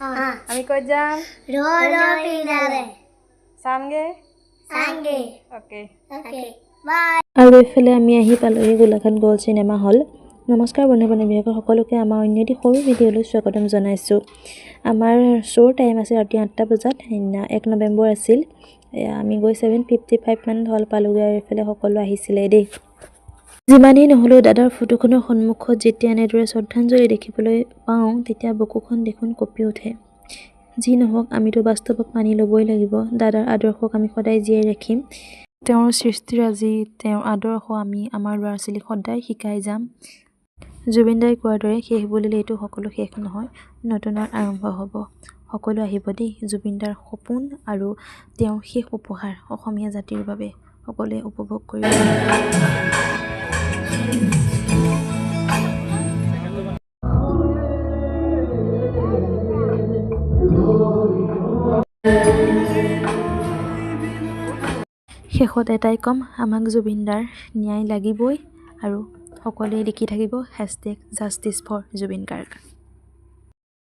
আমি ক'ত যাম চামগে অ'কে আৰু এইফালে আমি আহি পালোহি গোলাঘাট গ'ল্ড চিনেমা হল। নমস্কাৰ বন্ধু বান্ধৱীসকল, সকলোকে আমাৰ অন্য এটি সৰু ভিডিঅ'লৈ স্বাগতম জনাইছোঁ। আমাৰ শ্ব'ৰ টাইম আছে ৰাতি 8টা বজাত। সেইদিনা 1 নৱেম্বৰ আছিল। আমি গৈ 7:55 মানত হল পালোগৈ আৰু এইফালে সকলো আহিছিলে দেই। যিমানেই নহ'লেও দাদাৰ ফটোখনৰ সন্মুখত যেতিয়া এনেদৰে শ্ৰদ্ধাঞ্জলি দেখিবলৈ পাওঁ তেতিয়া বুকুখন দেখোন কঁপি উঠে। যি নহওক আমিতো বাস্তৱক মানি ল'বই লাগিব। দাদাৰ আদৰ্শক আমি সদায় জীয়াই ৰাখিম। তেওঁৰ সৃষ্টিৰাজি, তেওঁৰ আদৰ্শ আমি আমাৰ ল'ৰা ছোৱালীক সদায় শিকাই যাম। জুবিন দাই কোৱাৰ দৰে শেষ বুলিলে এইটো সকলো শেষ নহয়, নতুনৰ আৰম্ভ হ'ব। সকলো আহিব দেই। জুবিন দাৰ সপোন আৰু তেওঁৰ শেষ উপহাৰ অসমীয়া জাতিৰ বাবে সকলোৱে উপভোগ কৰিব। শেষত এটাই ক'ম, আমাক জুবিন দাৰ ন্যায় লাগিবই আৰু সকলোৱে লিখি থাকিব #জাষ্টিছ ফৰ জুবিন গাৰ্গ।